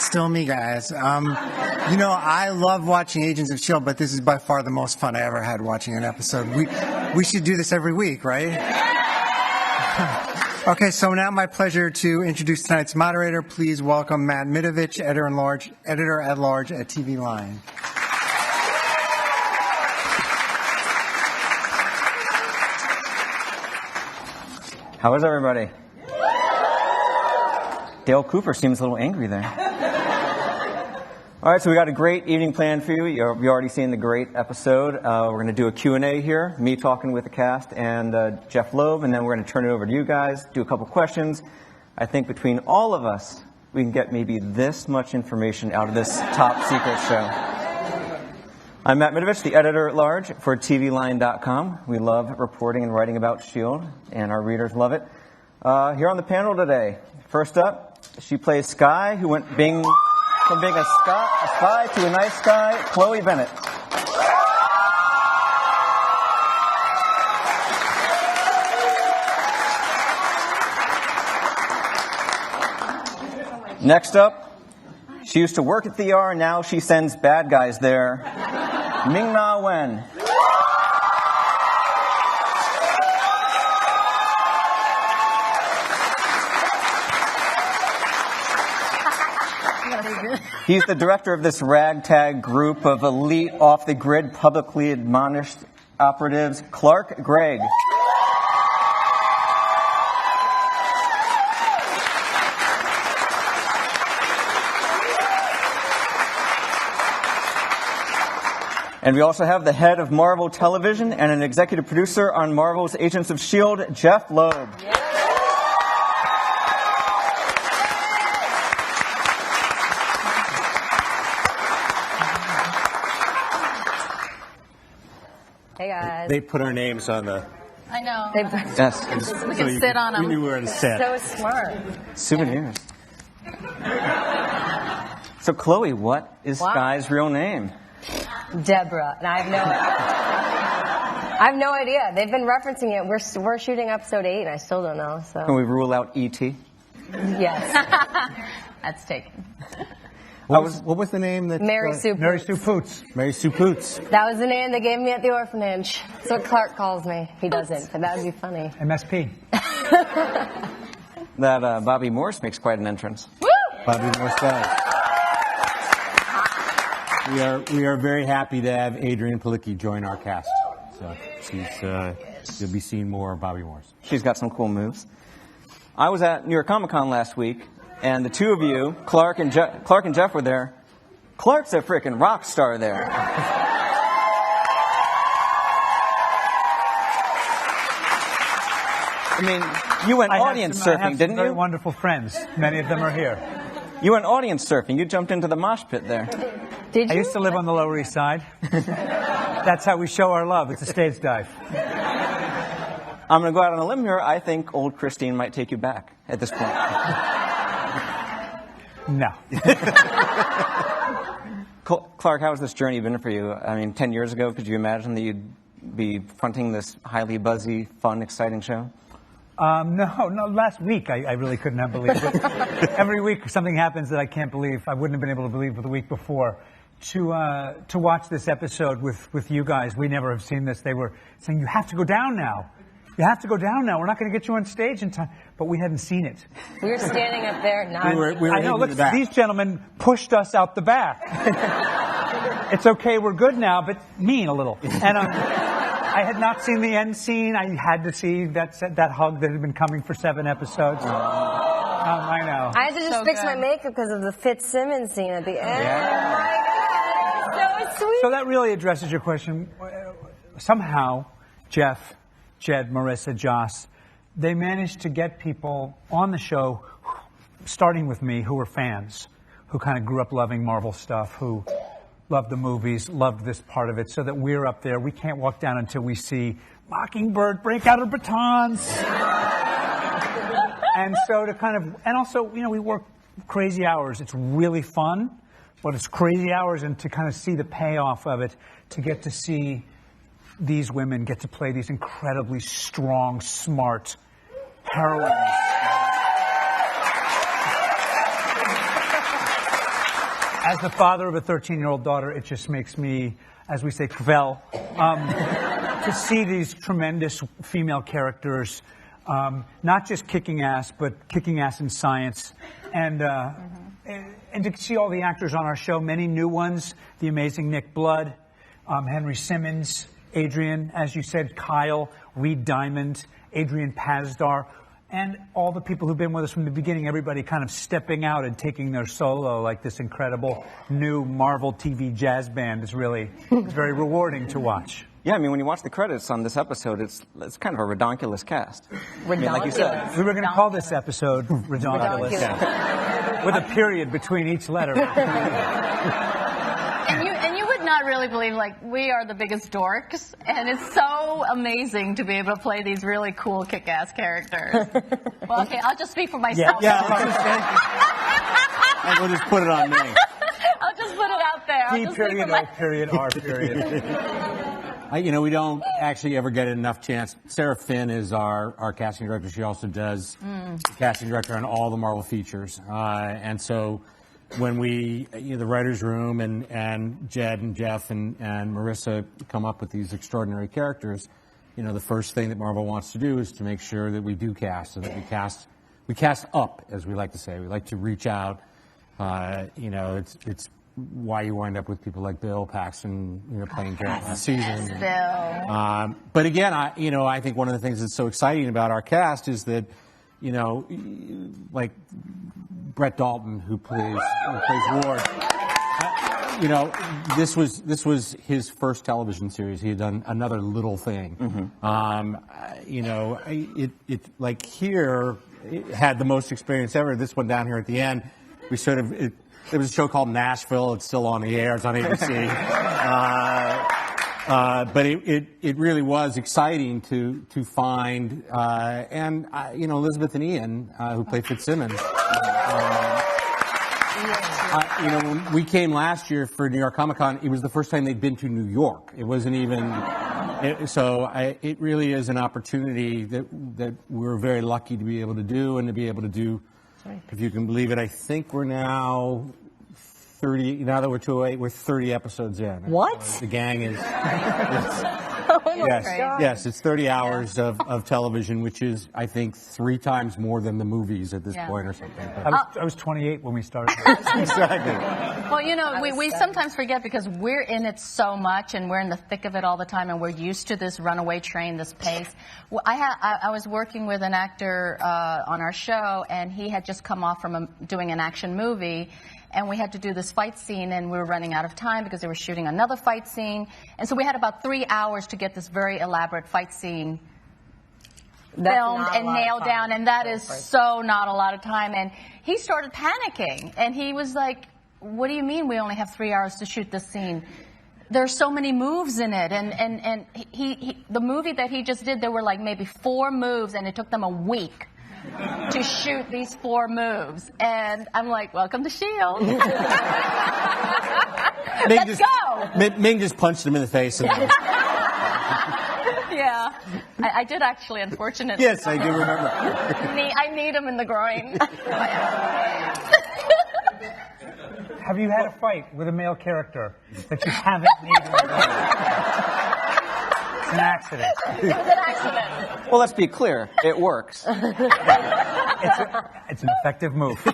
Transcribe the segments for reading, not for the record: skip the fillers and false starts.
Still me, guys. I love watching Agents of S.H.I.E.L.D., but this is by far the most fun I ever had watching an episode. We should do this every week, right? Okay, so now my pleasure to introduce tonight's moderator. Please welcome Matt Mitovich, editor-at-large at TV Line. How is everybody? Dale Cooper seems a little angry there. All right, so we got a great evening planned for you. You've already seen the great episode. We're going to do a Q&A here, me talking with the cast and Jeph Loeb, and then we're going to turn it over to you guys, do a couple questions. I think between all of us, we can get maybe this much information out of this top secret show. I'm Matt Mitovich, the editor-at-large for TVLine.com. We love reporting and writing about S.H.I.E.L.D., and our readers love it. Here on the panel today, first up, she plays Skye, who went from being a spy to a nice guy, Chloe Bennet. Next up, she used to work at the ER, and now she sends bad guys there, Ming-Na Wen. He's the director of this ragtag group of elite, off-the-grid, publicly admonished operatives, Clark Gregg. And we also have the head of Marvel Television and an executive producer on Marvel's Agents of S.H.I.E.L.D., Jeph Loeb. Yeah. Hey guys. They put our names on the... I know. Yes. We can sit on them. We knew where to sit. So smart. Souvenirs. So, Chloe, what is Skye's real name? Deborah. And I have no idea. They've been referencing it. We're shooting episode 8, and I still don't know. So. Can we rule out E.T.? Yes. That's taken. What was the name? Mary Sue Poots. Mary Sue Poots. Mary Sue Poots. That was the name they gave me at the orphanage. That's what Clark calls me. He doesn't, but that would be funny. MSP. That Bobby Morse makes quite an entrance. Woo! Bobby Morse does. We are very happy to have Adrienne Palicki join our cast. So you'll be seeing more of Bobby Morse. She's got some cool moves. I was at New York Comic Con last week, and the two of you, Clark and Jeph, were there. Clark's a freaking rock star there. I mean, you went audience surfing, didn't you? Very wonderful friends. Many of them are here. You went audience surfing. You jumped into the mosh pit there. Did you? I used to live on the Lower East Side. That's how we show our love. It's a stage dive. I'm going to go out on a limb here. I think old Christine might take you back at this point. No. Clark, how has this journey been for you? I mean, 10 years ago, could you imagine that you'd be fronting this highly buzzy, fun, exciting show? No. Last week, I really couldn't have believed it. Every week, something happens that I can't believe. I wouldn't have been able to believe the week before. To watch this episode with you guys, we never have seen this. They were saying, you have to go down now. You have to go down now. We're not going to get you on stage in time. But we hadn't seen it. We were standing up there. We were I know. Look, these gentlemen pushed us out the back. It's okay. We're good now, but mean a little. And I had not seen the end scene. I had to see that hug that had been coming for 7 episodes. I know. I had to just fix my makeup because of the Fitzsimmons scene at the end. Yeah. Oh my God. So sweet. So that really addresses your question. Somehow, Jeph, Jed, Marissa, Joss, they managed to get people on the show, starting with me, who were fans, who kind of grew up loving Marvel stuff, who loved the movies, loved this part of it, so that we're up there. We can't walk down until we see Mockingbird break out her batons. And so to kind of, and also, we work crazy hours. It's really fun, but it's crazy hours, and to kind of see the payoff of it, to get to see these women get to play these incredibly strong, smart heroines. As the father of a 13-year-old daughter, it just makes me, as we say, kvel, to see these tremendous female characters, not just kicking ass, but kicking ass in science, and to see all the actors on our show, many new ones, the amazing Nick Blood, Henry Simmons, Adrian, as you said, Kyle, Reed Diamond, Adrian Pazdar, and all the people who've been with us from the beginning, everybody kind of stepping out and taking their solo, like this incredible new Marvel TV jazz band is really it's very rewarding to watch. Yeah, I mean, when you watch the credits on this episode, it's kind of a redonkulous cast. Redonkulous. I mean, like you said. We were going to call this episode Redonkulous. Redonkulous. With a period between each letter. And you would not really believe, like, we are the biggest dorks, and it's so amazing to be able to play these really cool kick-ass characters. Well, okay, I'll just speak for myself. And we'll just put it on me. I'll just put it out there. I'll D just speak period, for O period, R period. We don't actually ever get enough chance. Sarah Finn is our casting director. She also does casting director on all the Marvel features. And so when we, the writer's room and Jed and Jeph and Marissa come up with these extraordinary characters, the first thing that Marvel wants to do is to make sure that we do cast, so that we cast up, as we like to say. We like to reach out. It's why you wind up with people like Bill Paxton, playing Garrett last season. Bill. But again, I think one of the things that's so exciting about our cast is that, like Brett Dalton, who plays Ward. This was his first television series. He had done Another Little Thing. It like here it had the most experience ever. This one down here at the end, we sort of. There was a show called Nashville. It's still on the air. It's on ABC. But it really was exciting to find and Elizabeth and Ian, who play Fitzsimmons. When we came last year for New York Comic Con, it was the first time they'd been to New York. It wasn't even. It really is an opportunity that we're very lucky to be able to do, and to be able to do. If you can believe it, I think we're now 30. Now that we're 208, we're 30 episodes in. What? The gang is. God. Yes, it's 30 hours of television, which is, I think, 3 times more than the movies at this point, or something. I was 28 when we started. Exactly. Well, we sometimes forget because we're in it so much and we're in the thick of it all the time, and we're used to this runaway train, this pace. Well, I was working with an actor on our show, and he had just come off from doing an action movie, and we had to do this fight scene, and we were running out of time because they were shooting another fight scene, and so we had about 3 hours to get this very elaborate fight scene filmed and nailed down, and that is so not a lot of time. And he started panicking, and he was like, what do you mean we only have 3 hours to shoot this scene? There's so many moves in it, and he the movie that he just did, there were like maybe 4 moves, and it took them a week to shoot these 4 moves. And I'm like, welcome to S.H.I.E.L.D. Let's go! Ming just punched him in the face. Yeah, I did actually, unfortunately. Yes, I do remember. I need him in the groin. Have you had a fight with a male character that you haven't needed? It's an accident. It was an accident. Well, let's be clear. It works. It's an effective move.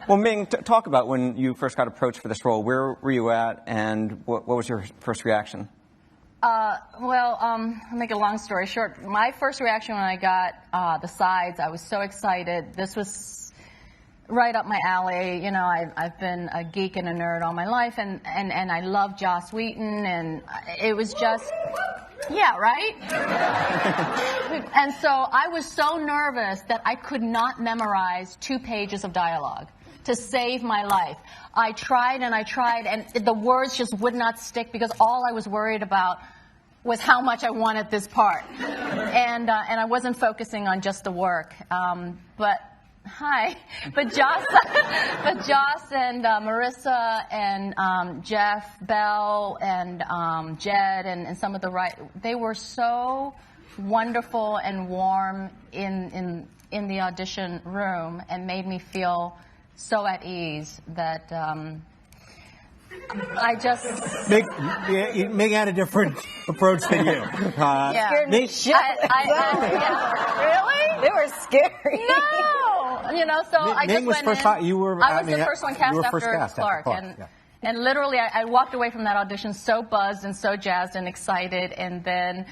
Well, Ming, talk about when you first got approached for this role. Where were you at, and what was your first reaction? I'll make a long story short. My first reaction when I got the sides, I was so excited. This was right up my alley. I've been a geek and a nerd all my life, and I love Joss Whedon, and it was just, yeah, right? And so I was so nervous that I could not memorize 2 pages of dialogue to save my life. I tried, and the words just would not stick because all I was worried about was how much I wanted this part. And I wasn't focusing on just the work. But Joss and Marissa and Jeph, Belle and Jed and some of the they were so wonderful and warm in the audition room and made me feel so at ease that I just. Mig had a different approach than you. Yeah. Mig, Really? They were scary. No. You know, so I just Ming was went first in. time. You were. I was the first one cast you were after first cast Clark, after Clark. and literally I walked away from that audition so buzzed and so jazzed and excited, and then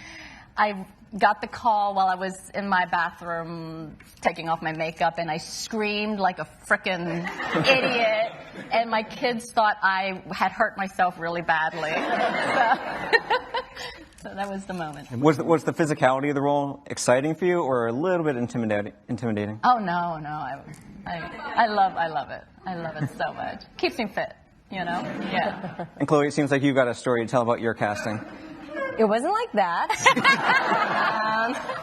I got the call while I was in my bathroom taking off my makeup, and I screamed like a frickin' idiot, and my kids thought I had hurt myself really badly. So that was the moment. Was the physicality of the role exciting for you, or a little bit intimidating? Oh no, I love it. I love it so much. Keeps me fit, you know. Yeah. And Chloe, it seems like you've got a story to tell about your casting. It wasn't like that.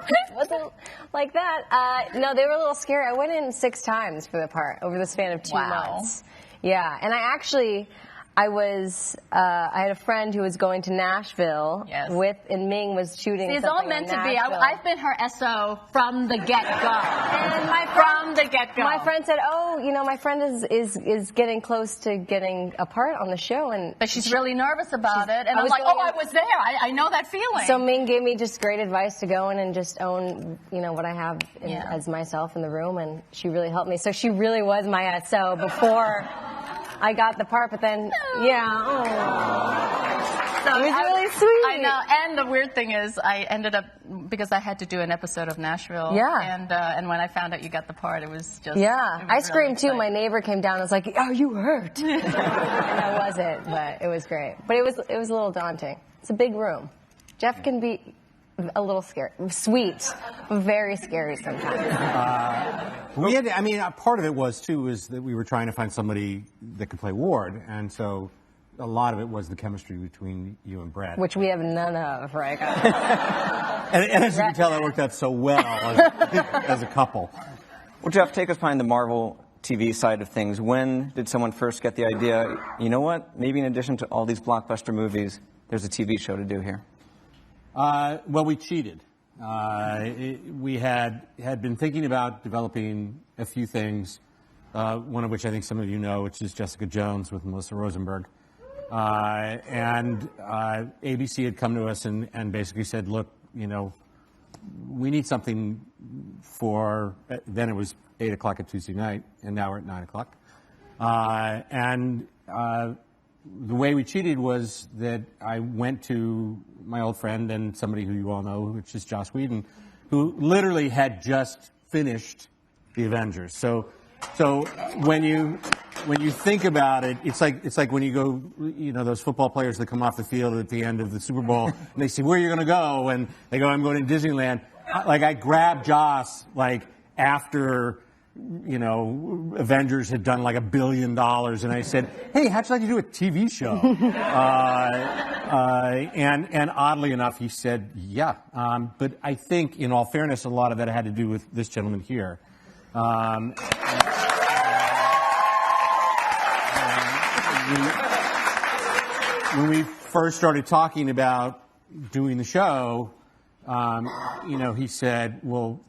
It wasn't like that. No, they were a little scary. I went in 6 times for the part over the span of 2 months. Yeah, and I had a friend who was going to Nashville and Ming was shooting. See, it's something all meant in to be. Nashville. I've been her SO from the get-go. And from the get-go. My friend said, "Oh, you know, my friend is getting close to getting a part on the show," but she's really nervous about it. And I'm like, "Oh, I was there. I know that feeling." So Ming gave me just great advice to go in and just own, you know, what I have as myself in the room, and she really helped me. So she really was my SO before I got the part, but then, so it was really sweet. I know, and the weird thing is, I ended up, because I had to do an episode of Nashville, and when I found out you got the part, it was just, I screamed too. My neighbor came down and was like, "Are you hurt?" And I wasn't, but it was great. But it was a little daunting. It's a big room. Jeph can be a little scary, sweet, but very scary sometimes. Part of it was too is that we were trying to find somebody that could play Ward, and so a lot of it was the chemistry between you and Brad, which we have none of, right? and as you can tell, that worked out so well as a couple. Well, Jeph, take us behind the Marvel TV side of things. When did someone first get the idea? You know what? Maybe in addition to all these blockbuster movies, there's a TV show to do here. Well, we cheated. We had been thinking about developing a few things, one of which I think some of you know, which is Jessica Jones with Melissa Rosenberg. And ABC had come to us and basically said, look, you know, we need something for, then it was 8 o'clock at Tuesday night, and now we're at 9 o'clock. The way we cheated was that I went to my old friend and somebody who you all know, which is Joss Whedon, who literally had just finished The Avengers. So when you think about it, it's like when you go, you know, those football players that come off the field at the end of the Super Bowl and they say, "Where are you going to go?" And they go, "I'm going to Disneyland." I grabbed Joss after, you know, Avengers had done like $1 billion, and I said, "Hey, how'd you like to do a TV show?" And oddly enough, he said, "Yeah." But I think, in all fairness, a lot of that had to do with this gentleman here. When we first started talking about doing the show, you know, he said, "Well,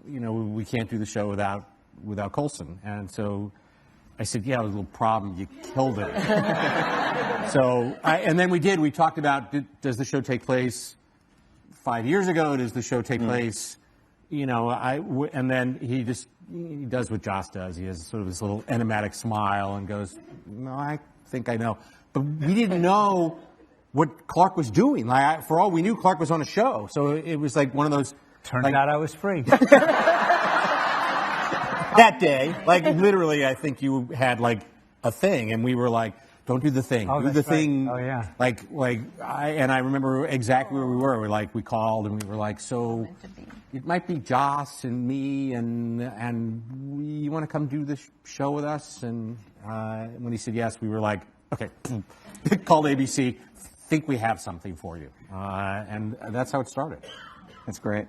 you know, we can't do the show without Coulson." And so I said, "Yeah, it was a little problem. You killed it." And then we did. We talked about, does the show take place 5 years ago? Does the show take place, you know, and then he does what Joss does. He has sort of this little enigmatic smile and goes, "No, I think I know." But we didn't know what Clark was doing. Like, for all we knew, Clark was on a show. So it was like one of those. Turned out I was free. That day, like literally, I think you had like a thing, and we were like, "Don't do the thing. Oh, do the that's right. thing." Oh, yeah. I remember exactly where we were. We called and we were like, "So it might be Joss and me, and you want to come do this show with us?" And when he said yes, we were like, "Okay." Called ABC. Think we have something for you, and that's how it started. That's great.